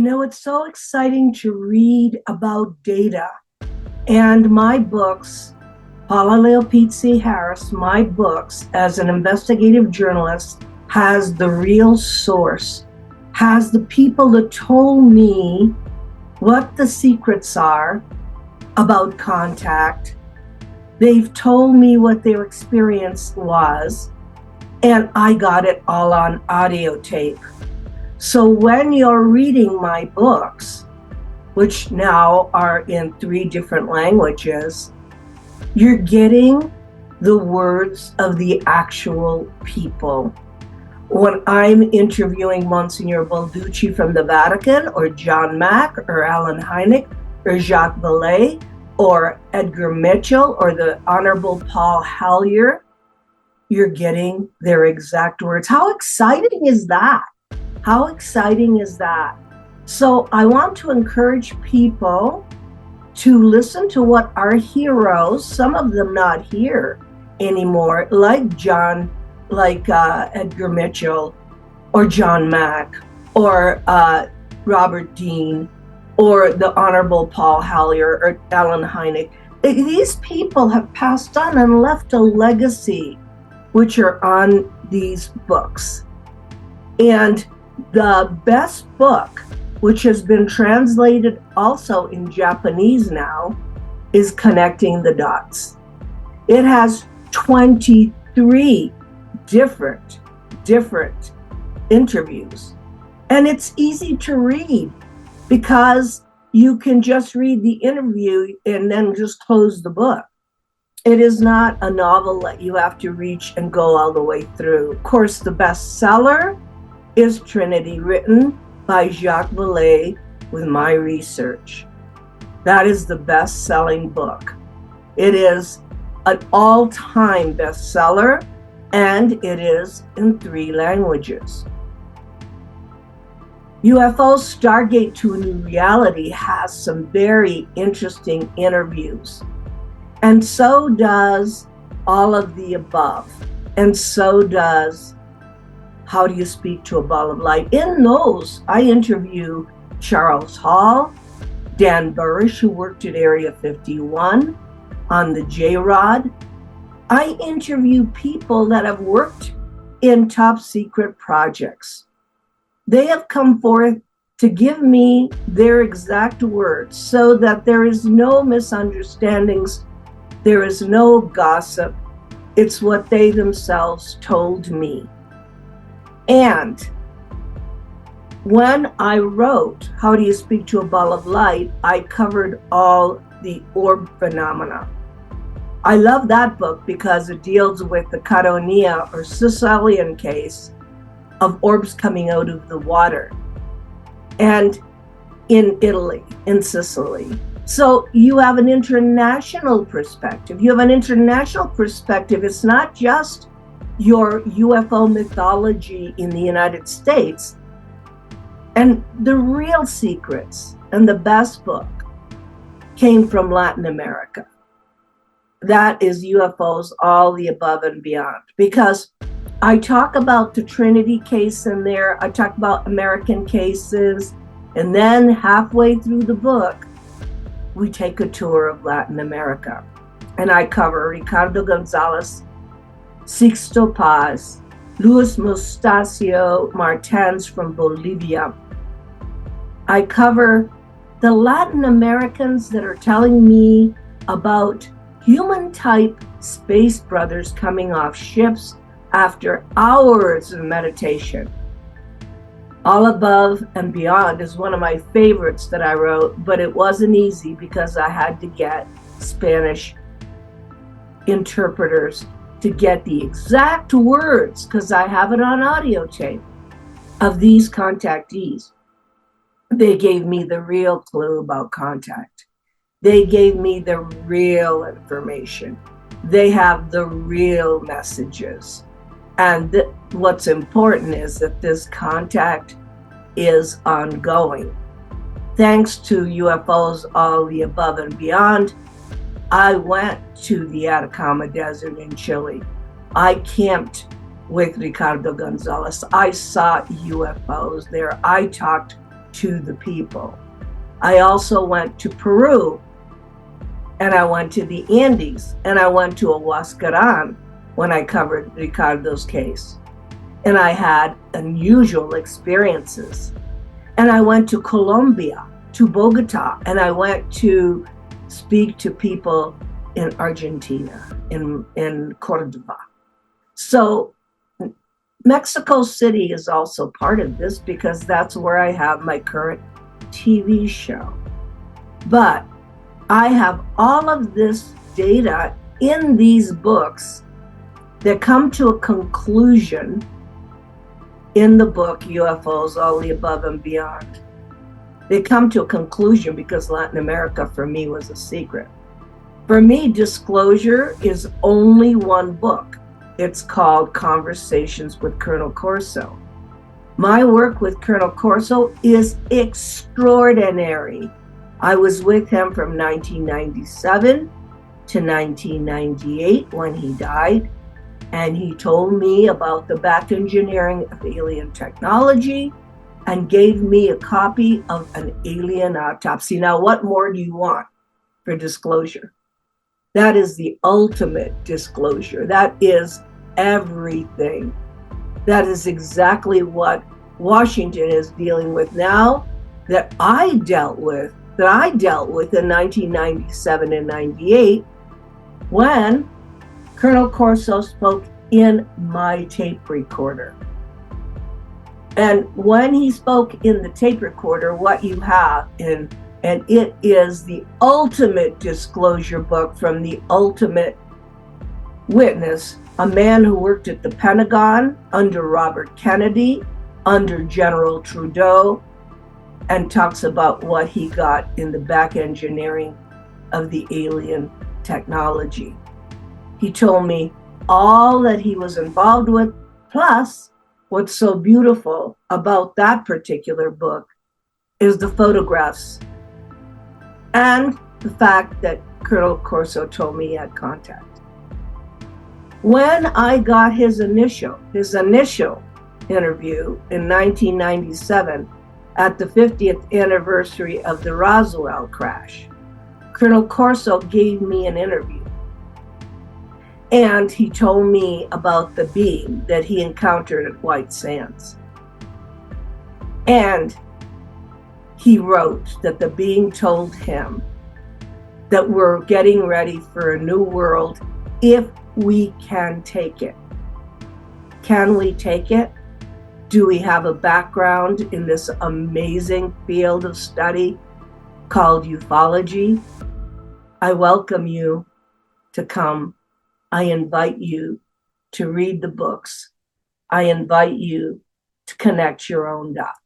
It's so exciting to read about data. And my books, Paula Leopizzi Harris, my books as an investigative journalist, has the real source, has the people that told me what the secrets are about contact. They've told me what their experience was, and I got it all on audio tape. So when you're reading my books, which now are in 3 different languages, you're getting the words of the actual people. When I'm interviewing Monsignor Balducci from the Vatican, or John Mack, or Alan Hynek, or Jacques Vallée, or Edgar Mitchell, or the Honorable Paul Hellyer, you're getting their exact words. How exciting is that? How exciting is that? So I want to encourage people to listen to what our heroes, some of them not here anymore, like Edgar Mitchell, or John Mack, or Robert Dean, or the Honorable Paul Hellyer, or Alan Hynek. These people have passed on and left a legacy, which are on these books. And the best book, which has been translated also in Japanese now, is Connecting the Dots. It has 23 different interviews. And it's easy to read because you can just read the interview and then just close the book. It is not a novel that you have to reach and go all the way through. Of course, the bestseller is Trinity, written by Jacques Vallée with my research. That is the best-selling book. It is an all-time bestseller, and it is in 3 languages. UFO Stargate to a New Reality has some very interesting interviews. And so does All of the Above. And so does How Do You Speak to a Ball of Light? In those, I interview Charles Hall, Dan Burrish, who worked at Area 51 on the J-Rod. I interview people that have worked in top secret projects. They have come forth to give me their exact words so that there is no misunderstandings, there is no gossip. It's what they themselves told me. And when I wrote How Do You Speak to a Ball of Light, I covered all the orb phenomena. I love that book because it deals with the Caronia or Sicilian case of orbs coming out of the water, and in Italy, in Sicily. So you have an international perspective. You have an international perspective. It's not just your UFO mythology in the United States. And the real secrets and the best book came from Latin America. That is UFOs, All the Above and Beyond. Because I talk about the Trinity case in there, I talk about American cases, and then halfway through the book, we take a tour of Latin America. And I cover Ricardo Gonzalez, Sixto Paz, Luis Mustacio Martins from Bolivia. I cover the Latin Americans that are telling me about human-type space brothers coming off ships after hours of meditation. All Above and Beyond is one of my favorites that I wrote, but it wasn't easy because I had to get Spanish interpreters to get the exact words, because I have it on audio tape, of these contactees. They gave me the real clue about contact. They gave me the real information. They have the real messages. And what's important is that this contact is ongoing. Thanks to UFOs, All the Above and Beyond, I went to the Atacama Desert in Chile. I camped with Ricardo Gonzalez. I saw UFOs there. I talked to the people. I also went to Peru, and I went to the Andes, and I went to Huascaran when I covered Ricardo's case. And I had unusual experiences. And I went to Colombia, to Bogota, and I went to speak to people in Argentina, in Cordoba. So Mexico City is also part of this because that's where I have my current TV show. But I have all of this data in these books that come to a conclusion in the book, UFOs, All the Above and Beyond. They come to a conclusion because Latin America, for me, was a secret. For me, disclosure is only one book. It's called Conversations with Colonel Corso. My work with Colonel Corso is extraordinary. I was with him from 1997 to 1998 when he died. And he told me about the back engineering of alien technology and gave me a copy of an alien autopsy. Now, what more do you want for disclosure? That is the ultimate disclosure. That is everything. That is exactly what Washington is dealing with now, that I dealt with in 1997 and 98 when Colonel Corso spoke in my tape recorder. And when he spoke in the tape recorder, what you have and it is the ultimate disclosure book from the ultimate witness, a man who worked at the Pentagon under Robert Kennedy, under General Trudeau, and talks about what he got in the back engineering of the alien technology. He told me all that he was involved with, plus what's so beautiful about that particular book is the photographs and the fact that Colonel Corso told me he had contact. When I got his initial interview in 1997 at the 50th anniversary of the Roswell crash, Colonel Corso gave me an interview. And he told me about the being that he encountered at White Sands. And he wrote that the being told him that we're getting ready for a new world if we can take it. Can we take it? Do we have a background in this amazing field of study called ufology? I welcome you to come. I invite you to read the books. I invite you to connect your own dots.